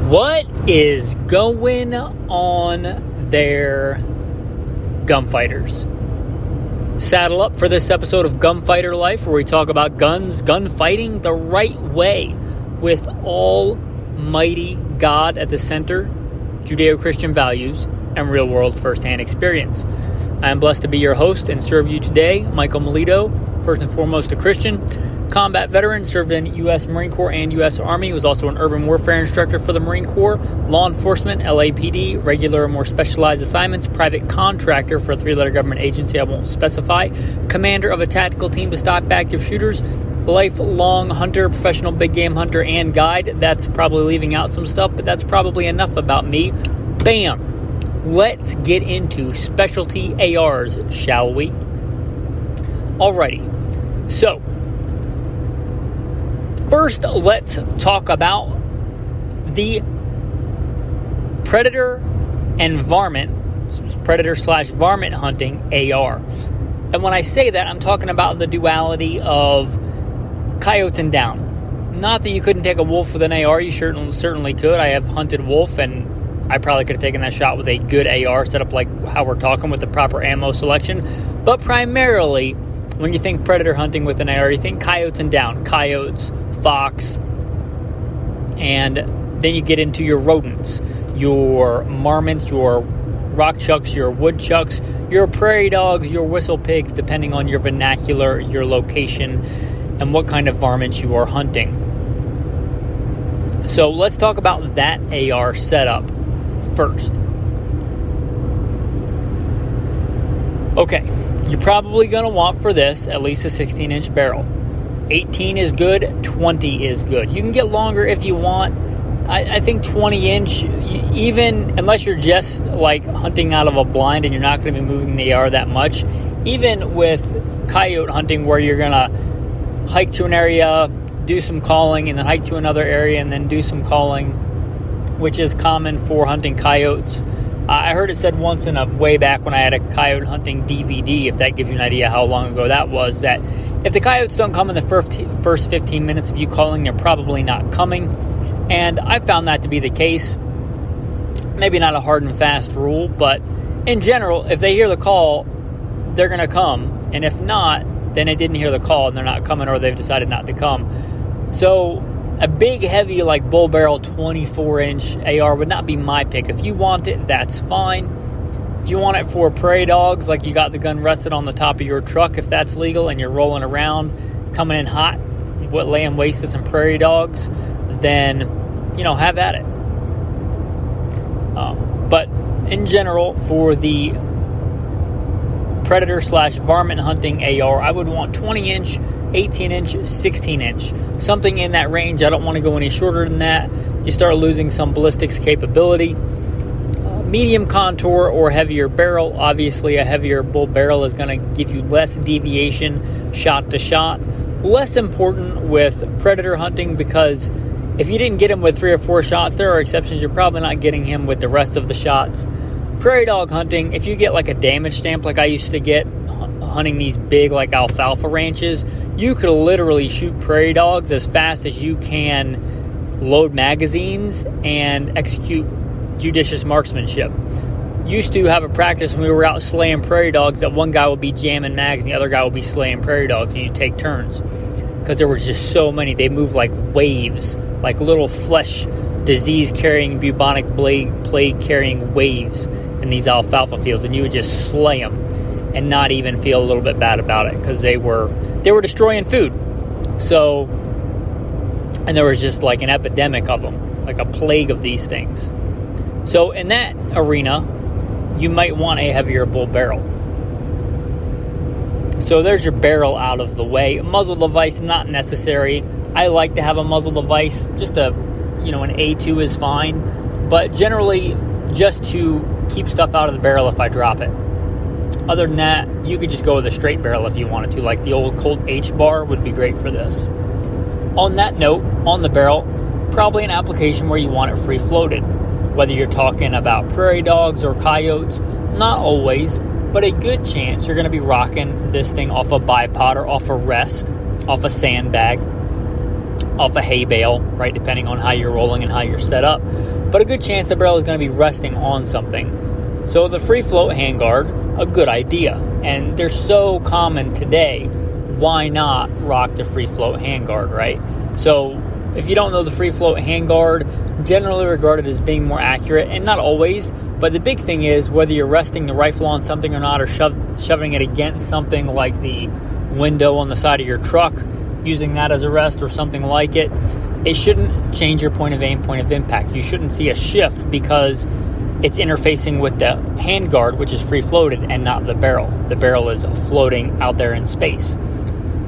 What is going on there, gunfighters? Saddle up for this episode of Gunfighter Life, where we talk about guns, gunfighting the right way, with Almighty God at the center, Judeo-Christian values, and real-world first-hand experience. I am blessed to be your host and serve you today, Michael Milito, first and foremost a Christian, combat veteran, served in U.S. Marine Corps and U.S. Army, was also an urban warfare instructor for the Marine Corps, law enforcement, LAPD, regular or more specialized assignments, private contractor for a three-letter government agency I won't specify, commander of a tactical team to stop active shooters, lifelong hunter, professional big game hunter, and guide. That's probably leaving out some stuff, but that's probably enough about me. Bam! Let's get into specialty ARs, shall we? Alrighty, so first, let's talk about the predator and varmint, predator/varmint hunting AR. And when I say that, I'm talking about the duality of coyotes and down. Not that you couldn't take a wolf with an AR, you certainly could. I have hunted wolf, and I probably could have taken that shot with a good AR set up like how we're talking with the proper ammo selection. But primarily, when you think predator hunting with an AR, you think coyotes and down. Coyotes, fox, and then you get into your rodents, your marmots, your rock chucks, your woodchucks, your prairie dogs, your whistle pigs, depending on your vernacular, your location, and what kind of varmints you are hunting. So let's talk about that AR setup first. Okay, you're probably going to want for this at least a 16-inch barrel. 18 is good, 20 is good. You can get longer if you want. I think 20-inch, even unless you're just like hunting out of a blind and you're not going to be moving the AR that much, even with coyote hunting where you're going to hike to an area, do some calling, and then hike to another area and then do some calling, which is common for hunting coyotes. I heard it said once way back when I had a coyote hunting DVD, if that gives you an idea how long ago that was, that if the coyotes don't come in the first 15 minutes of you calling, they're probably not coming. And I found that to be the case. Maybe not a hard and fast rule, but in general, if they hear the call, they're going to come. And if not, then they didn't hear the call and they're not coming, or they've decided not to come. So a big, heavy, like bull barrel 24-inch AR would not be my pick. If you want it, that's fine. If you want it for prairie dogs, like you got the gun rested on the top of your truck, if that's legal, and you're rolling around, coming in hot, laying waste to some prairie dogs, then, have at it. But in general, for the predator/varmint hunting AR, I would want 20-inch, 18-inch, 16-inch. Something in that range. I don't want to go any shorter than that. You start losing some ballistics capability. Medium contour or heavier barrel. Obviously, a heavier bull barrel is going to give you less deviation shot to shot. Less important with predator hunting, because if you didn't get him with 3 or 4 shots, there are exceptions. You're probably not getting him with the rest of the shots. Prairie dog hunting, if you get like a damage stamp like I used to get hunting these big like alfalfa ranches, you could literally shoot prairie dogs as fast as you can load magazines and execute judicious marksmanship. Used to have a practice when we were out slaying prairie dogs that one guy would be jamming mags and the other guy would be slaying prairie dogs, and you'd take turns because there were just so many. They moved like waves, like little flesh disease carrying, bubonic plague carrying waves in these alfalfa fields, and you would just slay them and not even feel a little bit bad about it, because they were destroying food. So, and there was just like an epidemic of them, like a plague of these things. So in that arena, you might want a heavier bull barrel. So there's your barrel out of the way. Muzzle device, not necessary. I like to have a muzzle device. Just an A2 is fine, but generally just to keep stuff out of the barrel if I drop it. Other than that, you could just go with a straight barrel if you wanted to, like the old Colt H-bar would be great for this. On that note, on the barrel, probably an application where you want it free floated. Whether you're talking about prairie dogs or coyotes, not always, but a good chance you're going to be rocking this thing off a bipod or off a rest, off a sandbag. off a hay bale, right, depending on how you're rolling and how you're set up. But a good chance the barrel is going to be resting on something. So the free float handguard, a good idea. And they're so common today, why not rock the free float handguard, right? So if you don't know, the free float handguard, generally regarded as being more accurate, and not always, but the big thing is whether you're resting the rifle on something or not, or shoving it against something like the window on the side of your truck, using that as a rest or something like it, it shouldn't change your point of aim, point of impact. You shouldn't see a shift because it's interfacing with the handguard, which is free floated, and not the barrel. The barrel is floating out there in space.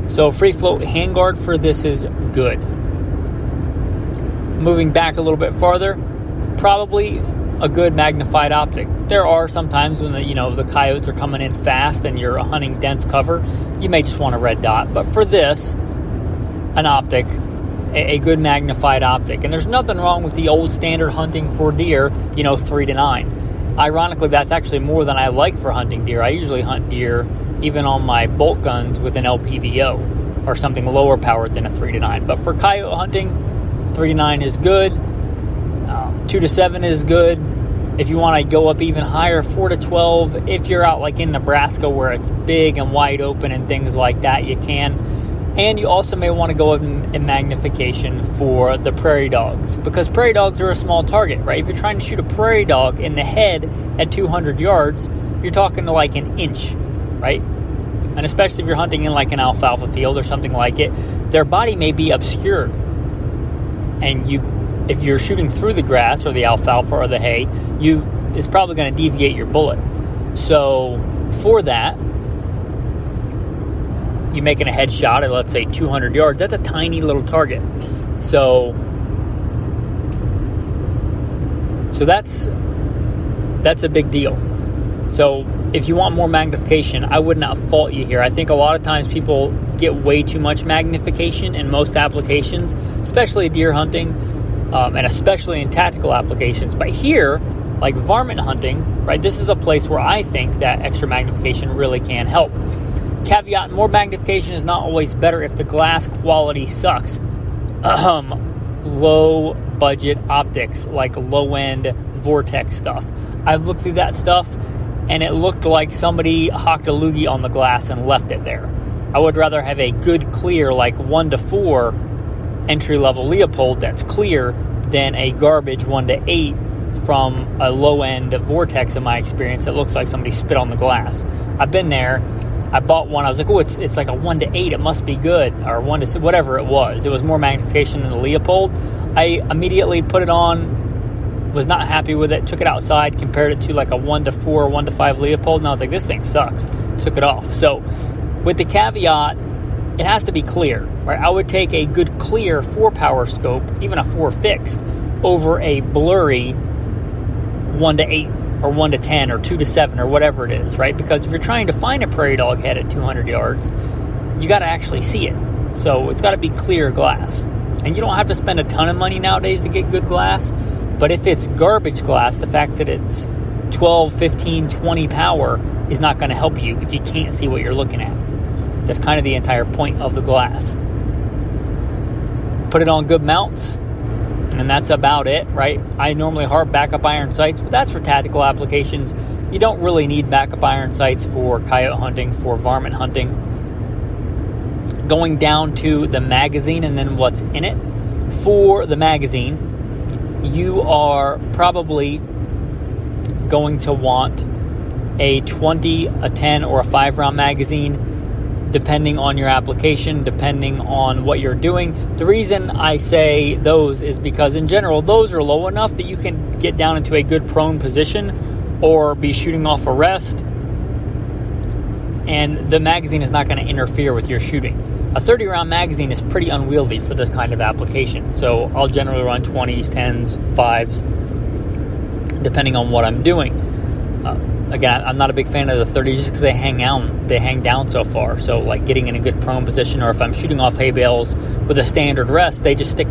So free float handguard for this is good. Moving back a little bit farther, probably a good magnified optic. There are some times when the coyotes are coming in fast and you're hunting dense cover, you may just want a red dot. But for this, an optic, a good magnified optic. And there's nothing wrong with the old standard hunting for deer, 3 to 9. Ironically, that's actually more than I like for hunting deer. I usually hunt deer even on my bolt guns with an LPVO or something lower powered than a 3 to 9. But for coyote hunting, 3 to 9 is good. 2 to 7 is good. If you want to go up even higher, 4 to 12. If you're out like in Nebraska where it's big and wide open and things like that, you can. And you also may want to go up in magnification for the prairie dogs, because prairie dogs are a small target, right? If you're trying to shoot a prairie dog in the head at 200 yards, you're talking to like an inch, right? And especially if you're hunting in like an alfalfa field or something like it, their body may be obscured. And if you're shooting through the grass or the alfalfa or the hay, it's probably going to deviate your bullet. So for that, you're making a headshot at, let's say, 200 yards. That's a tiny little target. So that's a big deal. So if you want more magnification, I would not fault you here. I think a lot of times people get way too much magnification in most applications, especially deer hunting, and especially in tactical applications. But here, like varmint hunting, right, this is a place where I think that extra magnification really can help. Caveat, more magnification is not always better if the glass quality sucks. Low budget optics, like low end vortex stuff. I've looked through that stuff and it looked like somebody hocked a loogie on the glass and left it there. I would rather have a good clear, like 1 to 4 entry level Leopold that's clear than a garbage 1 to 8 from a low end vortex. In my experience, it looks like somebody spit on the glass. I've been there. I bought one. I was like, oh, it's like a 1 to 8. It must be good. Or 1 to 6, whatever it was. It was more magnification than the Leopold. I immediately put it on, was not happy with it, took it outside, compared it to like a 1 to 4, 1 to 5 Leopold, and I was like, this thing sucks. Took it off. So with the caveat, it has to be clear, right? I would take a good clear 4-power scope, even a 4 fixed, over a blurry 1 to 8. Or 1 to 10 or 2 to 7 or whatever it is, right? Because if you're trying to find a prairie dog head at 200 yards, you got to actually see it. So it's got to be clear glass. And you don't have to spend a ton of money nowadays to get good glass. But if it's garbage glass, the fact that it's 12, 15, 20 power is not going to help you if you can't see what you're looking at. That's kind of the entire point of the glass. Put it on good mounts. And that's about it, right? I normally harp backup iron sights, but that's for tactical applications. You don't really need backup iron sights for coyote hunting, for varmint hunting. Going down to the magazine and then what's in it. For the magazine, you are probably going to want a 20, a 10, or a 5-round magazine, depending on your application, depending on what you're doing. The reason I say those is because in general, those are low enough that you can get down into a good prone position or be shooting off a rest, and the magazine is not going to interfere with your shooting. A 30-round magazine is pretty unwieldy for this kind of application, so I'll generally run 20s, 10s, 5s, depending on what I'm doing. Again, I'm not a big fan of the 30s just because they hang down so far. So like getting in a good prone position, or if I'm shooting off hay bales with a standard rest, they stick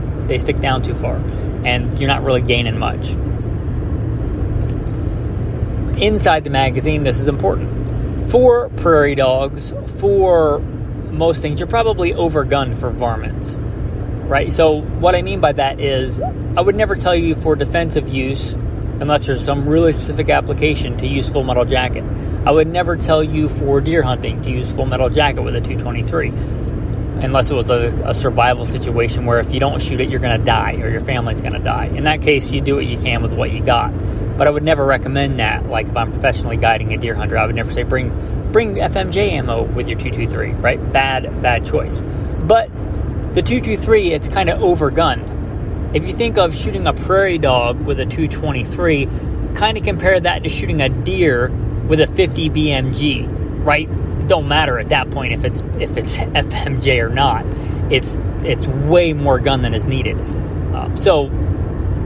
down too far, and you're not really gaining much. Inside the magazine, this is important. For prairie dogs, for most things, you're probably overgunned for varmints. right? So what I mean by that is I would never tell you for defensive use, unless there's some really specific application, to use full metal jacket. I would never tell you for deer hunting to use full metal jacket with a 223, unless it was a survival situation where if you don't shoot it, you're going to die or your family's going to die. In that case, you do what you can with what you got. But I would never recommend that. Like if I'm professionally guiding a deer hunter, I would never say bring FMJ ammo with your 223, right? Bad choice. But the 223, it's kind of overgunned. If you think of shooting a prairie dog with a 223, kind of compare that to shooting a deer with a 50 BMG, right? It don't matter at that point if it's FMJ or not. It's way more gun than is needed. So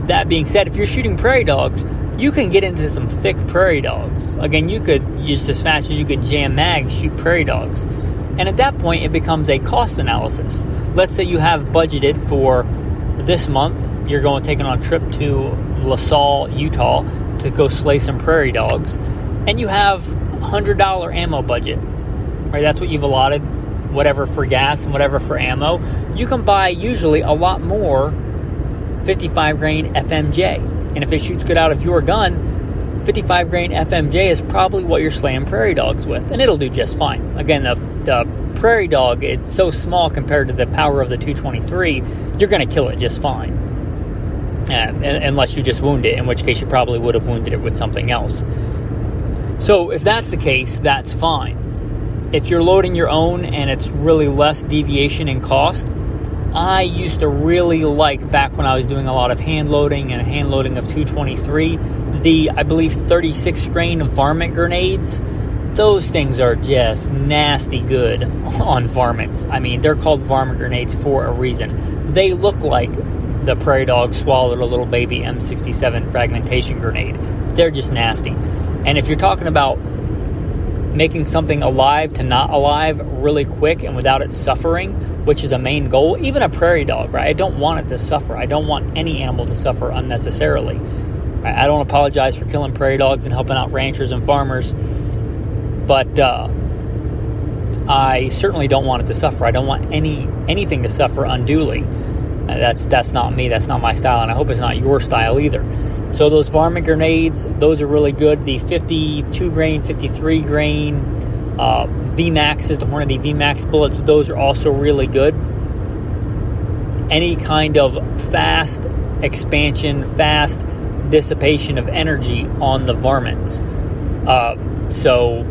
that being said, if you're shooting prairie dogs, you can get into some thick prairie dogs. Again, you could just as fast as you could jam mags, shoot prairie dogs. And at that point, it becomes a cost analysis. Let's say you have budgeted for this month, you're taking on a trip to LaSalle, Utah to go slay some prairie dogs, and you have $100 ammo budget, right? That's what you've allotted, whatever for gas and whatever for ammo. You can buy usually a lot more 55 grain FMJ. And if it shoots good out of your gun, 55 grain FMJ is probably what you're slaying prairie dogs with, and it'll do just fine. Again, the prairie dog, it's so small compared to the power of the 223, you're going to kill it just fine. Unless you just wound it, in which case you probably would have wounded it with something else. So if that's the case, that's fine. If you're loading your own and it's really less deviation in cost, I used to really like, back when I was doing a lot of hand loading and hand loading of 223, the, I believe, 36 grain Varmint grenades. Those things are just nasty good on varmints. I mean, they're called varmint grenades for a reason. They look like the prairie dog swallowed a little baby M67 fragmentation grenade. They're just nasty. And if you're talking about making something alive to not alive really quick and without it suffering, which is a main goal, even a prairie dog, right? I don't want it to suffer. I don't want any animal to suffer unnecessarily. Right? I don't apologize for killing prairie dogs and helping out ranchers and farmers, but I certainly don't want it to suffer. I don't want anything to suffer unduly. That's not me. That's not my style, and I hope it's not your style either. So those varmint grenades, those are really good. The 52 grain, 53 grain VMAXs, the Hornady VMAX bullets, those are also really good. Any kind of fast expansion, fast dissipation of energy on the varmints. So,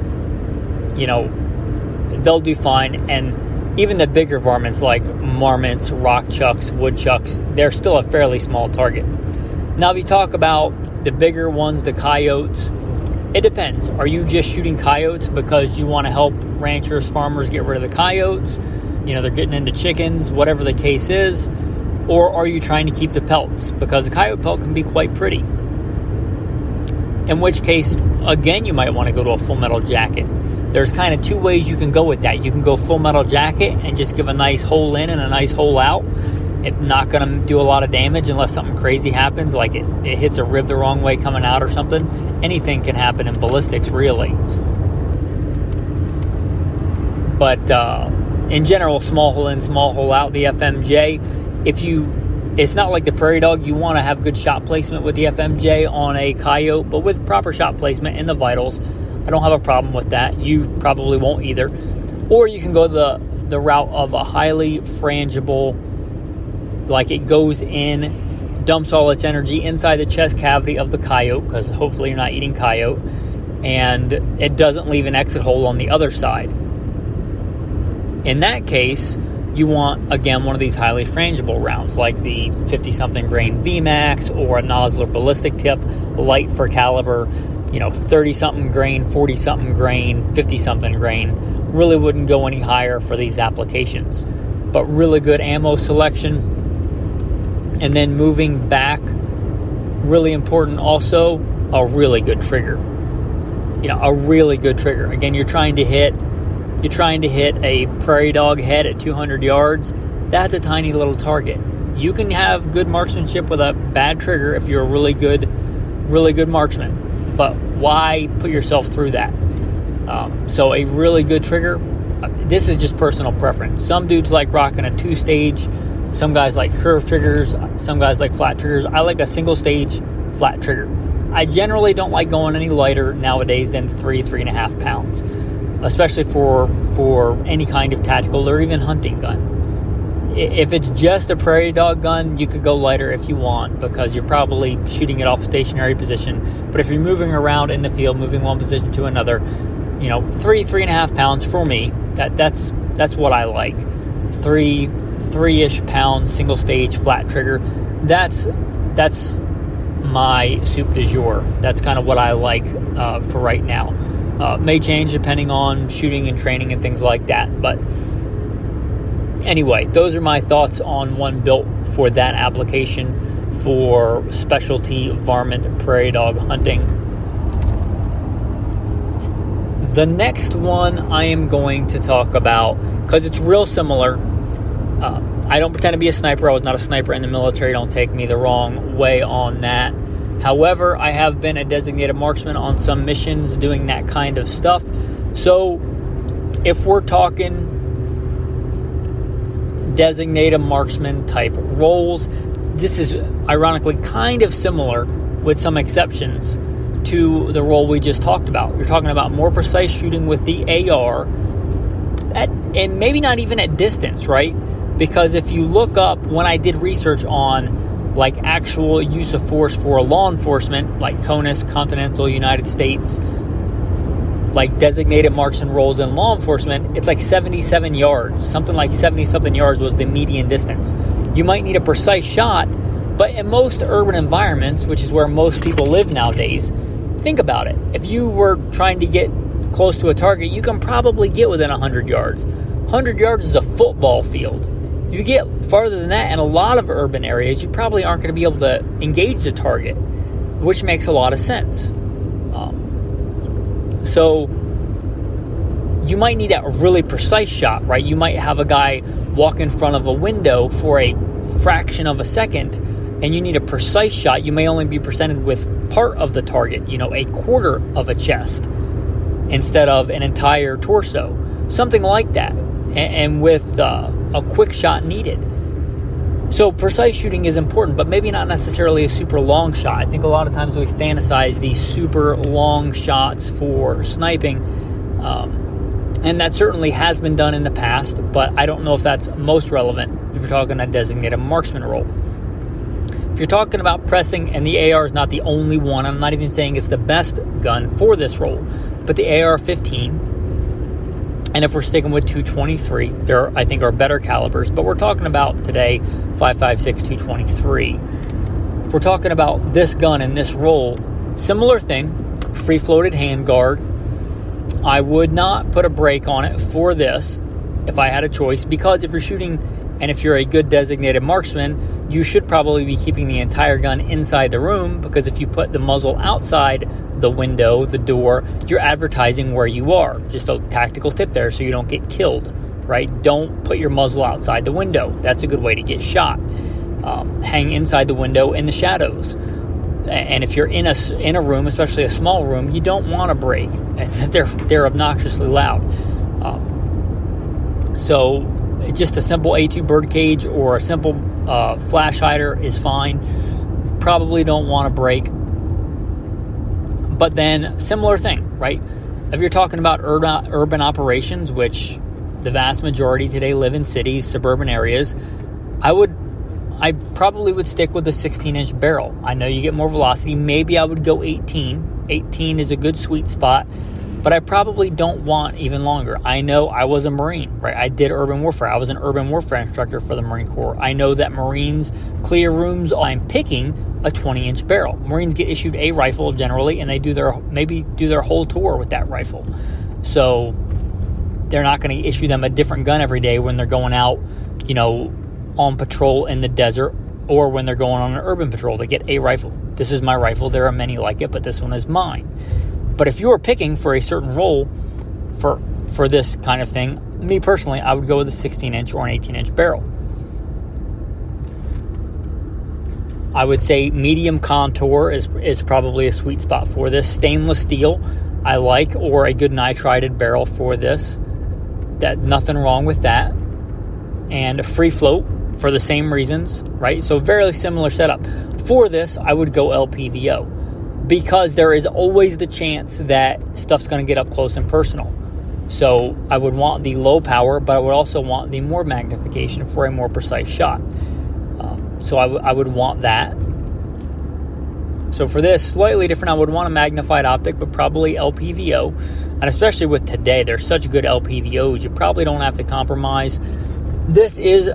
they'll do fine. And even the bigger varmints like marmots, rock chucks, woodchucks, they're still a fairly small target. Now, if you talk about the bigger ones, the coyotes, it depends. Are you just shooting coyotes because you want to help ranchers, farmers get rid of the coyotes? They're getting into chickens, whatever the case is. Or are you trying to keep the pelts? Because the coyote pelt can be quite pretty. In which case, again, you might want to go to a full metal jacket. There's kind of two ways you can go with that. You can go full metal jacket and just give a nice hole in and a nice hole out. It's not going to do a lot of damage unless something crazy happens, like it hits a rib the wrong way coming out or something. Anything can happen in ballistics, really. But in general, small hole in, small hole out, the FMJ, it's not like the prairie dog. You want to have good shot placement with the FMJ on a coyote, but with proper shot placement in the vitals, I don't have a problem with that. You probably won't either. Or you can go the route of a highly frangible, like it goes in, dumps all its energy inside the chest cavity of the coyote, because hopefully you're not eating coyote, and it doesn't leave an exit hole on the other side. In that case, you want, again, one of these highly frangible rounds, like the 50-something grain VMAX or a Nosler ballistic tip, light for caliber, 30-something grain, 40-something grain, 50-something grain. Really wouldn't go any higher for these applications. But really good ammo selection. And then moving back, really important also, a really good trigger. A really good trigger. Again, you're trying to hit a prairie dog head at 200 yards. That's a tiny little target. You can have good marksmanship with a bad trigger if you're a really good marksman. But why put yourself through that? So a really good trigger, this is just personal preference. Some dudes like rocking a 2-stage Some guys like curved triggers. Some guys like flat triggers. I like a single stage flat trigger. I generally don't like going any lighter nowadays than 3.5 pounds, especially for any kind of tactical or even hunting gun. If it's just a prairie dog gun, you could go lighter if you want, because you're probably shooting it off a stationary position. But if you're moving around in the field, moving one position to another, 3.5 pounds for me, that's what I like. 3-ish pounds single stage flat trigger. That's my soup du jour. That's kind of what I like for right now. May change depending on shooting and training and things like that, but anyway, those are my thoughts on one built for that application for specialty varmint prairie dog hunting. The next one I am going to talk about, because it's real similar. I don't pretend to be a sniper. I was not a sniper in the military. Don't take me the wrong way on that. However, I have been a designated marksman on some missions doing that kind of stuff. So if we're talking designated marksman type roles, this is ironically kind of similar with some exceptions to the role we just talked about. You're talking about more precise shooting with the AR and maybe not even at distance, right? Because if you look up, when I did research on like actual use of force for law enforcement, like CONUS, Continental United States, like designated marksman roles in law enforcement, it's like 77 yards. Something like 70-something yards was the median distance. You might need a precise shot, but in most urban environments, which is where most people live nowadays, think about it. If you were trying to get close to a target, you can probably get within 100 yards. 100 yards is a football field. If you get farther than that in a lot of urban areas, you probably aren't going to be able to engage the target, which makes a lot of sense. So you might need a really precise shot, right? You might have a guy walk in front of a window for a fraction of a second, and you need a precise shot. You may only be presented with part of the target, a quarter of a chest instead of an entire torso, something like that, and with a quick shot needed. So precise shooting is important, but maybe not necessarily a super long shot. I think a lot of times we fantasize these super long shots for sniping, and that certainly has been done in the past, but I don't know if that's most relevant if you're talking a designated marksman role. If you're talking about pressing, and the AR is not the only one, I'm not even saying it's the best gun for this role, but the AR-15, and if we're sticking with 223, there I think are better calibers, but we're talking about today 5.56 223. If we're talking about this gun and this role, similar thing, free floated handguard. I would not put a brake on it for this if I had a choice, because if you're shooting and if you're a good designated marksman, you should probably be keeping the entire gun inside the room, because if you put the muzzle outside the window, the door, you're advertising where you are. Just a tactical tip there so you don't get killed, right? Don't put your muzzle outside the window. That's a good way to get shot. Hang inside the window in the shadows. And if you're in a room, especially a small room, you don't want to break. They're obnoxiously loud. So just a simple A2 birdcage or a simple flash hider is fine. Probably don't want to break. But then similar thing, right? If you're talking about urban operations, which the vast majority today live in cities, suburban areas, I probably would stick with the 16-inch barrel. I know you get more velocity. Maybe I would go 18. 18 is a good sweet spot, but I probably don't want even longer. I know I was a Marine, right? I did urban warfare. I was an urban warfare instructor for the Marine Corps. I know that Marines clear rooms. I'm picking a 20-inch barrel. Marines get issued a rifle generally, and they do their whole tour with that rifle. So they're not going to issue them a different gun every day when they're going out, on patrol in the desert, or when they're going on an urban patrol. They get a rifle. This is my rifle. There are many like it, but this one is mine. But if you are picking for a certain role for this kind of thing, me personally, I would go with a 16-inch or an 18-inch barrel. I would say medium contour is probably a sweet spot for this. Stainless steel I like, or a good nitrided barrel for this. Nothing wrong with that. And a free float, for the same reasons, right? So very similar setup. For this, I would go LPVO because there is always the chance that stuff's going to get up close and personal. So I would want the low power, but I would also want the more magnification for a more precise shot. So I would want that. So for this, slightly different, I would want a magnified optic, but probably LPVO. And especially with today, there's such good LPVOs, you probably don't have to compromise. This is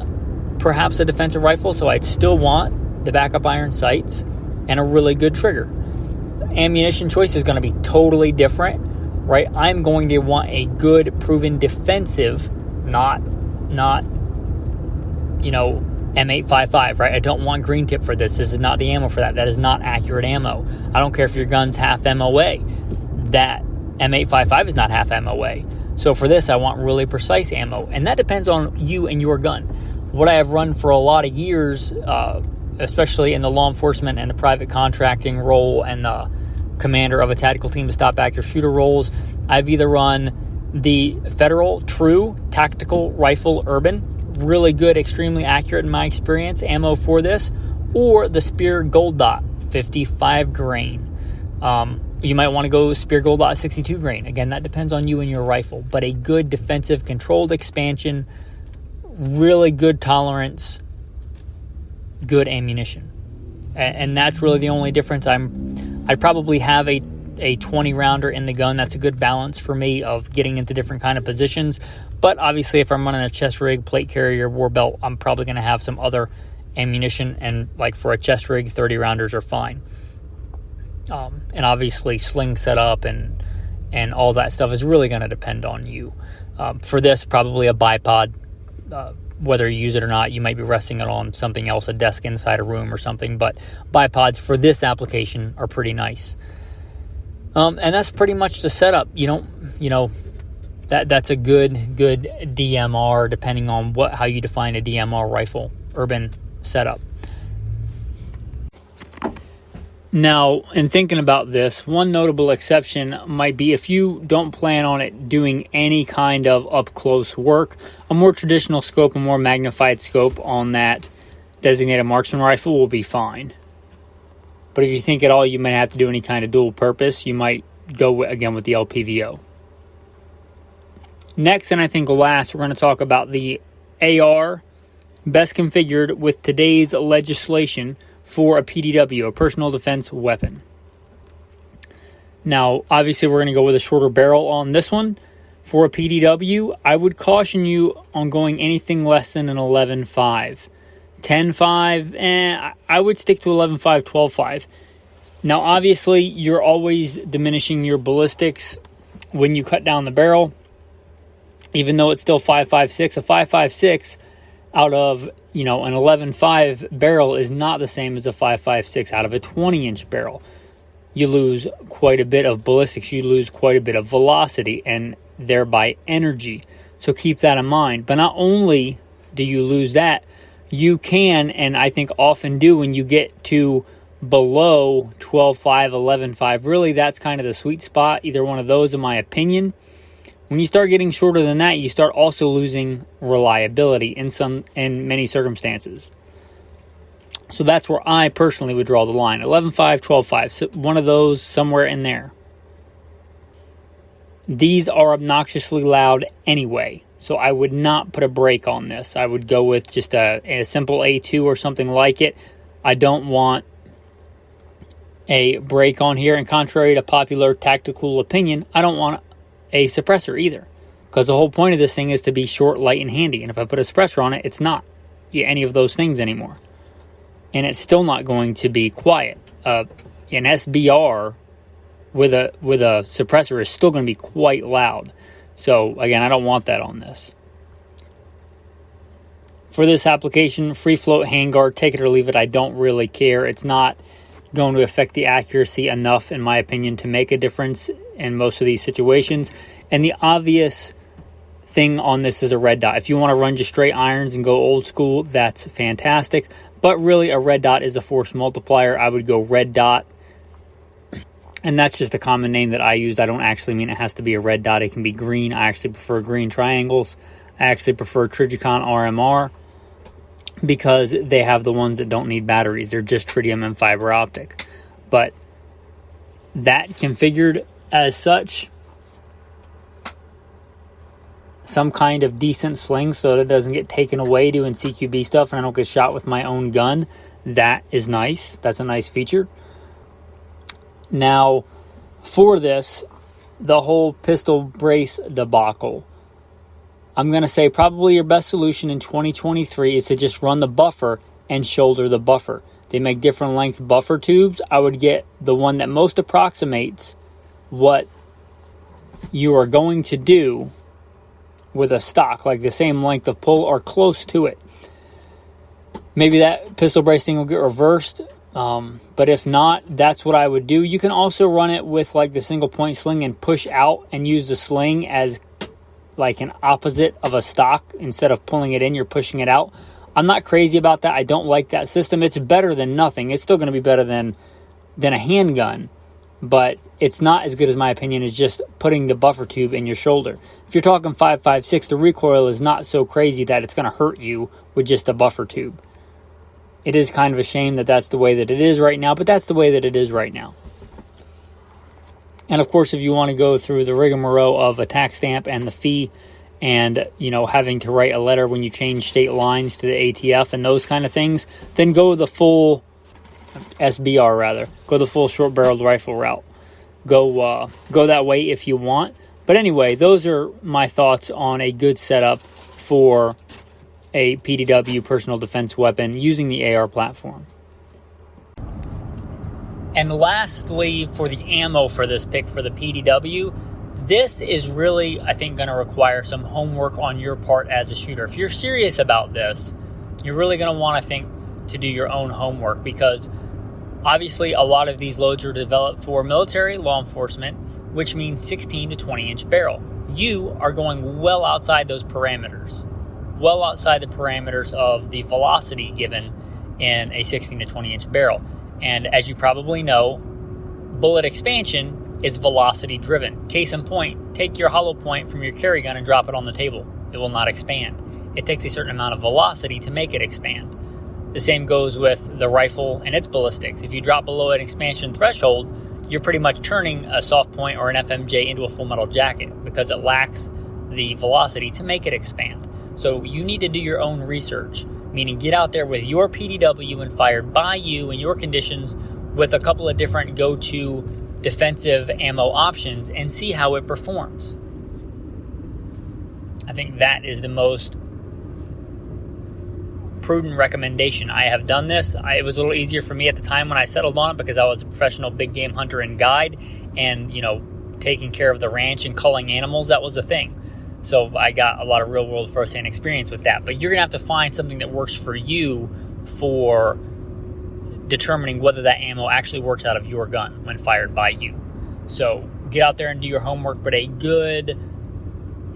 perhaps a defensive rifle, so I'd still want the backup iron sights and a really good trigger. Ammunition choice is going to be totally different, right? I'm going to want a good, proven defensive, not M855, right? I don't want green tip for this. This is not the ammo for that. That is not accurate ammo. I don't care if your gun's half MOA. That M855 is not half MOA. So for this, I want really precise ammo. And that depends on you and your gun. What I have run for a lot of years, especially in the law enforcement and the private contracting role and the commander of a tactical team to stop active shooter roles, I've either run the Federal True Tactical Rifle Urban, really good, extremely accurate in my experience, ammo for this, or the Spear Gold Dot 55 grain. You might want to go Spear Gold Dot 62 grain. Again, that depends on you and your rifle, but a good defensive controlled expansion, really good tolerance, good ammunition. And that's really the only difference. I'd probably have a 20 rounder in the gun. That's a good balance for me of getting into different kind of positions. But obviously, if I'm running a chest rig, plate carrier, war belt, I'm probably going to have some other ammunition. And like for a chest rig, 30 rounders are fine. And obviously, sling setup and all that stuff is really going to depend on you. For this, probably a bipod. Whether you use it or not, you might be resting it on something else, a desk inside a room or something. But bipods for this application are pretty nice. And that's pretty much the setup. That's a good D.M.R. depending on how you define a D.M.R. rifle urban setup. Now, in thinking about this, one notable exception might be if you don't plan on it doing any kind of up-close work, a more traditional scope, a more magnified scope on that designated marksman rifle will be fine. But if you think at all you might have to do any kind of dual purpose, you might go again with the LPVO. Next, and I think last, we're going to talk about the AR, best configured with today's legislation for a P.D.W, a personal defense weapon. Now, obviously, we're going to go with a shorter barrel on this one. For a P.D.W, I would caution you on going anything less than an 11.5. 10.5, I would stick to 11.5, 12.5. Now, obviously, you're always diminishing your ballistics when you cut down the barrel. Even though it's still 5.56, a 5.56 out of, an 11.5 barrel is not the same as a 5.56 out of a 20-inch barrel. You lose quite a bit of ballistics. You lose quite a bit of velocity and thereby energy. So keep that in mind. But not only do you lose that, you can, and I think often do, when you get to below 12.5, 11.5, really that's kind of the sweet spot, either one of those in my opinion. When you start getting shorter than that, you start also losing reliability in many circumstances. So that's where I personally would draw the line. 11.5, 12.5, so one of those somewhere in there. These are obnoxiously loud anyway, so I would not put a brake on this. I would go with just a simple A2 or something like it. I don't want a brake on here, and contrary to popular tactical opinion, I don't want a suppressor either, because the whole point of this thing is to be short, light, and handy. And if I put a suppressor on it, it's not any of those things anymore, and it's still not going to be quiet. An SBR with a suppressor is still going to be quite loud. So again, I don't want that on this. For this application, free float handguard, take it or leave it. I don't really care. It's not going to affect the accuracy enough, in my opinion, to make a difference in most of these situations. And the obvious thing on this is a red dot. If you want to run just straight irons and go old school, that's fantastic. But really, a red dot is a force multiplier. I would go red dot. And that's just a common name that I use. I don't actually mean it has to be a red dot. It can be green. I actually prefer green triangles. I actually prefer Trijicon RMR. because they have the ones that don't need batteries. They're just tritium and fiber optic. But that configured as such, some kind of decent sling so that it doesn't get taken away doing CQB stuff and I don't get shot with my own gun, that is nice. That's a nice feature. Now, for this, the whole pistol brace debacle, I'm going to say probably your best solution in 2023 is to just run the buffer and shoulder the buffer. They make different length buffer tubes. I would get the one that most approximates what you are going to do with a stock, like the same length of pull or close to it. Maybe that pistol brace thing will get reversed, but if not, that's what I would do. You can also run it with like the single point sling and push out and use the sling as like an opposite of a stock. Instead of pulling it in, you're pushing it out. I'm not crazy about that. I don't like that system. It's better than nothing. It's still going to be better than a handgun, but it's not as good, as my opinion, as just putting the buffer tube in your shoulder. If you're talking 5.56, the recoil is not so crazy that it's going to hurt you with just a buffer tube. It is kind of a shame that that's the way that it is right now, but that's the way that it is right now. And of course, if you want to go through the rigmarole of a tax stamp and the fee and, you know, having to write a letter when you change state lines to the ATF and those kind of things, then go the full SBR rather. Go the full short-barreled rifle route. Go that way if you want. But anyway, those are my thoughts on a good setup for a P.D.W. personal defense weapon using the AR platform. And lastly, for the ammo for this pick for the P.D.W., this is really, I think, going to require some homework on your part as a shooter. If you're serious about this, you're really going to want to think to do your own homework, because obviously a lot of these loads are developed for military, law enforcement, which means 16 to 20 inch barrel. You are going well outside those parameters, well outside the parameters of the velocity given in a 16 to 20 inch barrel. And as you probably know, bullet expansion is velocity driven. Case in point, take your hollow point from your carry gun and drop it on the table. It will not expand. It takes a certain amount of velocity to make it expand. The same goes with the rifle and its ballistics. If you drop below an expansion threshold, you're pretty much turning a soft point or an FMJ into a full metal jacket because it lacks the velocity to make it expand. So you need to do your own research, meaning get out there with your P.D.W. and fired by you in your conditions with a couple of different go-to defensive ammo options and see how it performs. I think that is the most prudent recommendation. I have done this. It was a little easier for me at the time when I settled on it because I was a professional big game hunter and guide, and, you know, taking care of the ranch and culling animals, that was a thing. So I got a lot of real world firsthand experience with that. But you're going to have to find something that works for you for determining whether that ammo actually works out of your gun when fired by you. So get out there and do your homework, but a good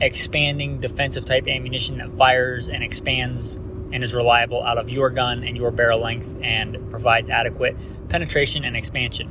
expanding defensive type ammunition that fires and expands and is reliable out of your gun and your barrel length and provides adequate penetration and expansion.